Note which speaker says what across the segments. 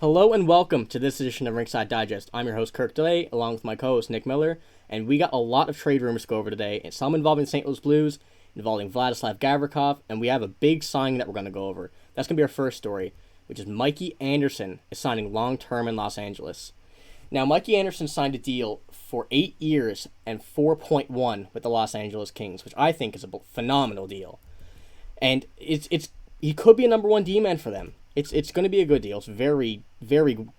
Speaker 1: Hello and welcome to this edition of Ringside Digest. I'm your host Kirk today, along with my co-host Nick Miller, and we got a lot of trade rumors to go over today, and some involving St. Louis Blues, involving Vladislav Gavrikov, and we have a big signing that we're going to go over. That's going to be our first story, which is Mikey Anderson is signing long-term in Los Angeles. Now, Mikey Anderson signed a deal for 8 years and 4.1 with the Los Angeles Kings, which I think is a phenomenal deal. And it's he could be a number one D-man for them. It's going to be a good deal. It's very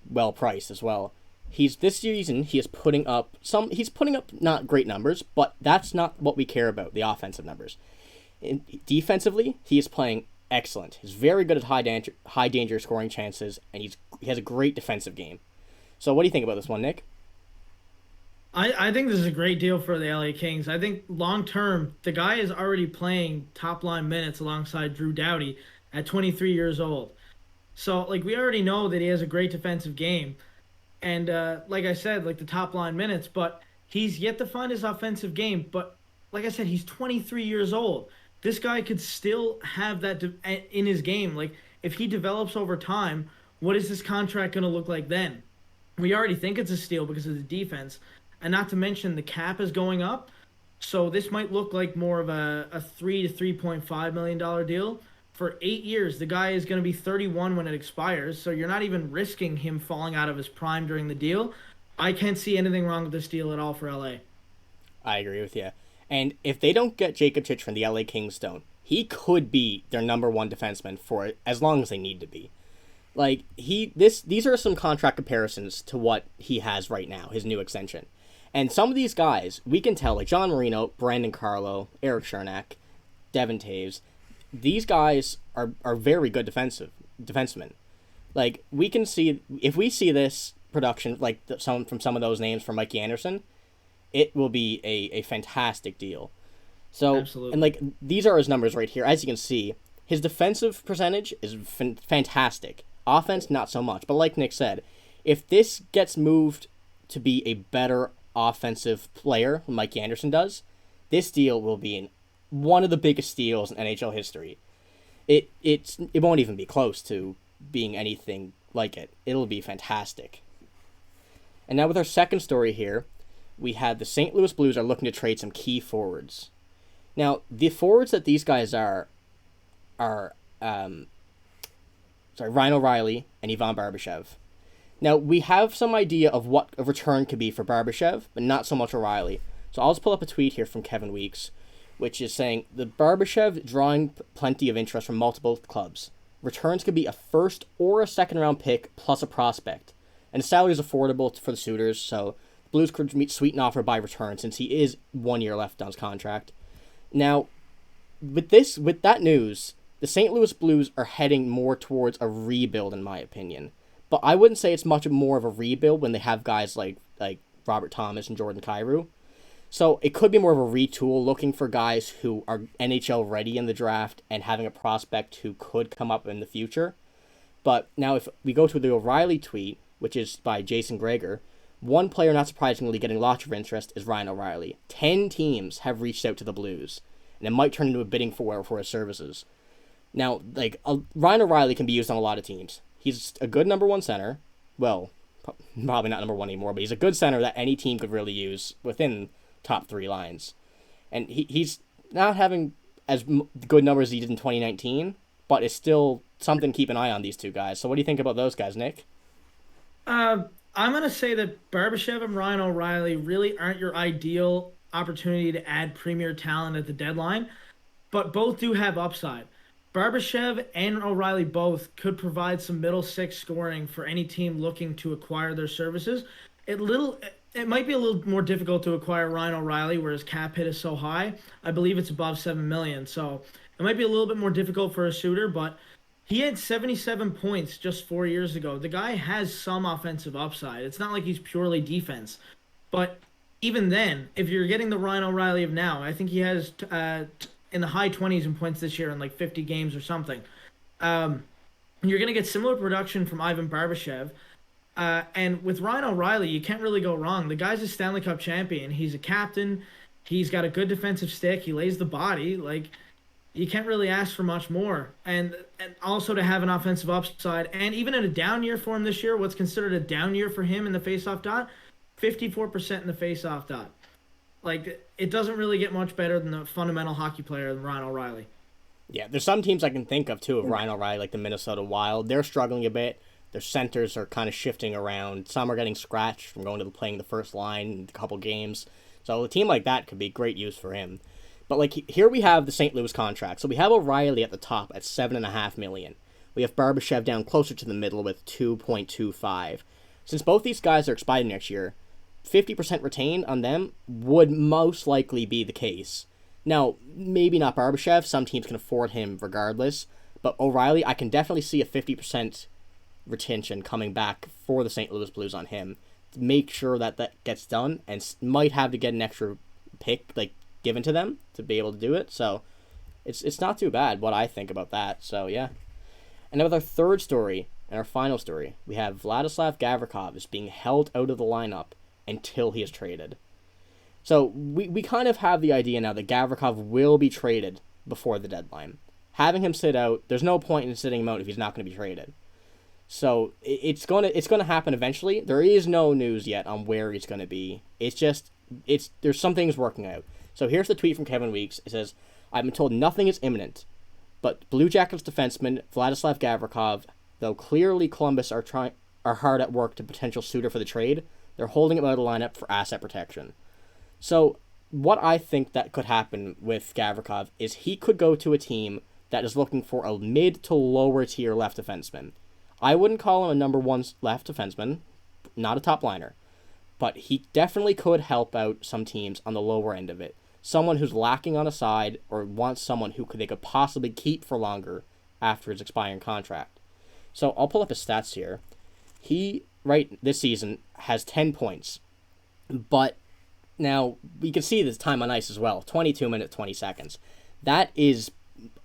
Speaker 1: well priced as well. This season he is putting up not great numbers, but that's not what we care about, the offensive numbers. Defensively, he is playing excellent. He's very good at high danger scoring chances, and he has a great defensive game. So what do you think about this one, Nick?
Speaker 2: I think this is a great deal for the LA Kings. I think long term, the guy is already playing top line minutes alongside Drew Doughty at 23 years old. So, like, we already know that he has a great defensive game. And, like I said, like the top line minutes, but he's yet to find his offensive game. But, like I said, he's 23 years old. This guy could still have that in his game. Like, if he develops over time, what is this contract going to look like then? We already think it's a steal because of the defense. And not to mention the cap is going up. So this might look like more of a $3 to $3.5 million deal. For 8 years, the guy is going to be 31 when it expires, so you're not even risking him falling out of his prime during the deal. I can't see anything wrong with this deal at all for LA.
Speaker 1: I agree with you. And if they don't get Jacob Chich from the LA Kings stone, he could be their number one defenseman for as long as they need to be. Like these are some contract comparisons to what he has right now, his new extension. And some of these guys, we can tell, like John Marino, Brandon Carlo, Eric Chernak, Devin Taves, these guys are very good defensemen. Like, we can see, if we see this production, like some of those names from Mikey Anderson, it will be a fantastic deal. So,
Speaker 2: Absolutely.
Speaker 1: and like, these are his numbers right here. As you can see, his defensive percentage is fantastic. Offense, not so much. But like Nick said, if this gets moved to be a better offensive player, like Mikey Anderson does, this deal will be one of the biggest steals in NHL history. It won't even be close to being anything like it. It'll be fantastic. And now with our second story here, we have the St. Louis Blues are looking to trade some key forwards. Now, the forwards that these guys are Ryan O'Reilly and Ivan Barbashev. Now, we have some idea of what a return could be for Barbashev, but not so much O'Reilly. So I'll just pull up a tweet here from Kevin Weeks, which is saying the Barbashev drawing plenty of interest from multiple clubs. Returns could be a first or a second round pick plus a prospect. And the salary is affordable for the suitors, so the Blues could sweeten offer by return since he is 1 year left on his contract. Now, with that news, the St. Louis Blues are heading more towards a rebuild, in my opinion. But I wouldn't say it's much more of a rebuild when they have guys like Robert Thomas and Jordan Kyrou. So it could be more of a retool, looking for guys who are NHL ready in the draft and having a prospect who could come up in the future. But now if we go to the O'Reilly tweet, which is by Jason Greger, one player not surprisingly getting lots of interest is Ryan O'Reilly. 10 teams have reached out to the Blues, and it might turn into a bidding war for his services. Now, Ryan O'Reilly can be used on a lot of teams. He's a good number one center. Well, probably not number one anymore, but he's a good center that any team could really use within top three lines. And he's not having as good numbers as he did in 2019, but it's still something to keep an eye on, these two guys. So what do you think about those guys, Nick?
Speaker 2: I'm going to say that Barbashev and Ryan O'Reilly really aren't your ideal opportunity to add premier talent at the deadline, but both do have upside. Barbashev and O'Reilly both could provide some middle six scoring for any team looking to acquire their services. It might be a little more difficult to acquire Ryan O'Reilly, where his cap hit is so high. I believe it's above $7 million, so it might be a little bit more difficult for a suitor, but he had 77 points just 4 years ago. The guy has some offensive upside. It's not like he's purely defense. But even then, if you're getting the Ryan O'Reilly of now, I think he has in the high 20s in points this year in like 50 games or something. You're going to get similar production from Ivan Barbashev. And with Ryan O'Reilly, you can't really go wrong. The guy's a Stanley Cup champion. He's a captain. He's got a good defensive stick. He lays the body. Like, you can't really ask for much more. And also to have an offensive upside, and even in a down year for him this year, what's considered a down year for him in the faceoff dot, 54% in the faceoff dot. Like, it doesn't really get much better than the fundamental hockey player than Ryan O'Reilly.
Speaker 1: Yeah, there's some teams I can think of, too, of Ryan O'Reilly, like the Minnesota Wild. They're struggling a bit. Their centers are kind of shifting around. Some are getting scratched from going to playing the first line in a couple games. So a team like that could be great use for him. But like here we have the St. Louis contract. So we have O'Reilly at the top at $7.5 million. We have Barbashev down closer to the middle with 2.25. Since both these guys are expiring next year, 50% retained on them would most likely be the case. Now, maybe not Barbashev. Some teams can afford him regardless. But O'Reilly, I can definitely see a 50% retention coming back for the St. Louis Blues on him to make sure that that gets done, and might have to get an extra pick like given to them to be able to do it. So it's not too bad what I think about that. So yeah. And with our third story and our final story, we have Vladislav Gavrikov is being held out of the lineup until he is traded. So we kind of have the idea now that Gavrikov will be traded before the deadline. Having him sit out, there's no point in sitting him out if he's not going to be traded. So it's gonna happen eventually. There is no news yet on where he's gonna be. There's some things working out. So here's the tweet from Kevin Weeks. It says, "I've been told nothing is imminent, but Blue Jackets defenseman Vladislav Gavrikov, though clearly Columbus are hard at work to potential suitor for the trade, they're holding him out of the lineup for asset protection." So what I think that could happen with Gavrikov is he could go to a team that is looking for a mid to lower tier left defenseman. I wouldn't call him a number one left defenseman, not a top liner, but he definitely could help out some teams on the lower end of it. Someone who's lacking on a side or wants someone who they could possibly keep for longer after his expiring contract. So I'll pull up his stats here. He, right this season, has 10 points, but now we can see this time on ice as well, 22 minutes, 20 seconds. That is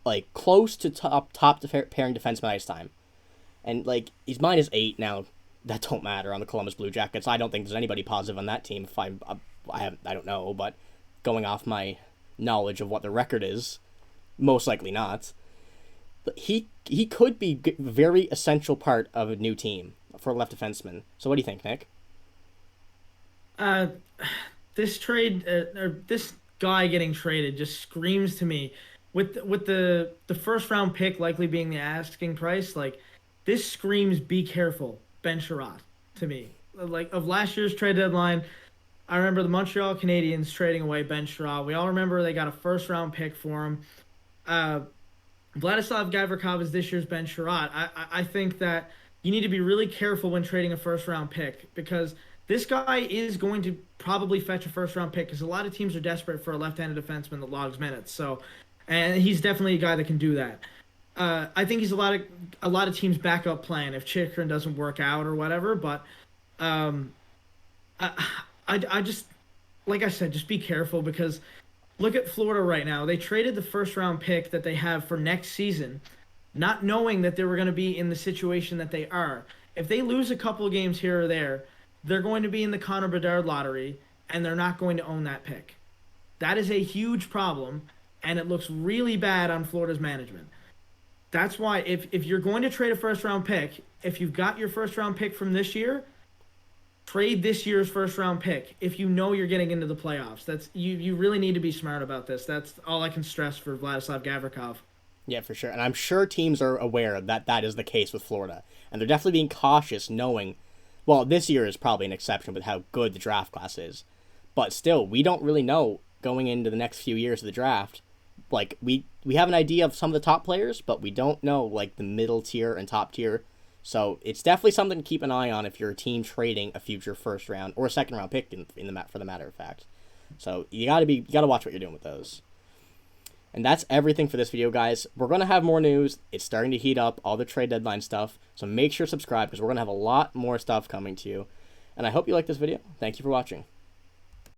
Speaker 1: like close to top pairing defenseman ice time. And, like, he's -8 now. That don't matter on the Columbus Blue Jackets. I don't think there's anybody positive on that team. If I don't know, but going off my knowledge of what the record is, most likely not. But he could be a very essential part of a new team for a left defenseman. So what do you think, Nick?
Speaker 2: This trade, or this guy getting traded, just screams to me with the first round pick likely being the asking price. Like, this screams be careful, Ben Sherratt, to me. Like, of last year's trade deadline, I remember the Montreal Canadiens trading away Ben Sherratt. We all remember they got a first-round pick for him. Vladislav Gavrikov is this year's Ben Sherratt. I think that you need to be really careful when trading a first-round pick, because this guy is going to probably fetch a first-round pick, because a lot of teams are desperate for a left-handed defenseman that logs minutes. So, and he's definitely a guy that can do that. I think he's a lot of teams' backup plan if Chikrin doesn't work out or whatever. But I just, like I said, just be careful, because look at Florida right now. They traded the first round pick that they have for next season, not knowing that they were going to be in the situation that they are. If they lose a couple of games here or there, they're going to be in the Connor Bedard lottery, and they're not going to own that pick. That is a huge problem, and it looks really bad on Florida's management. That's why if you're going to trade a first-round pick, if you've got your first-round pick from this year, trade this year's first-round pick if you know you're getting into the playoffs. That's you really need to be smart about this. That's all I can stress for Vladislav Gavrikov.
Speaker 1: Yeah, for sure. And I'm sure teams are aware that that is the case with Florida. And they're definitely being cautious knowing, well, this year is probably an exception with how good the draft class is. But still, we don't really know going into the next few years of the draft. Like, we have an idea of some of the top players, but we don't know, like, the middle tier and top tier. So it's definitely something to keep an eye on if you're a team trading a future first round or a second round pick for the matter of fact. So you gotta watch what you're doing with those. And that's everything for this video, guys. We're gonna have more news. It's starting to heat up, all the trade deadline stuff. So make sure to subscribe, because we're gonna have a lot more stuff coming to you. And I hope you like this video. Thank you for watching.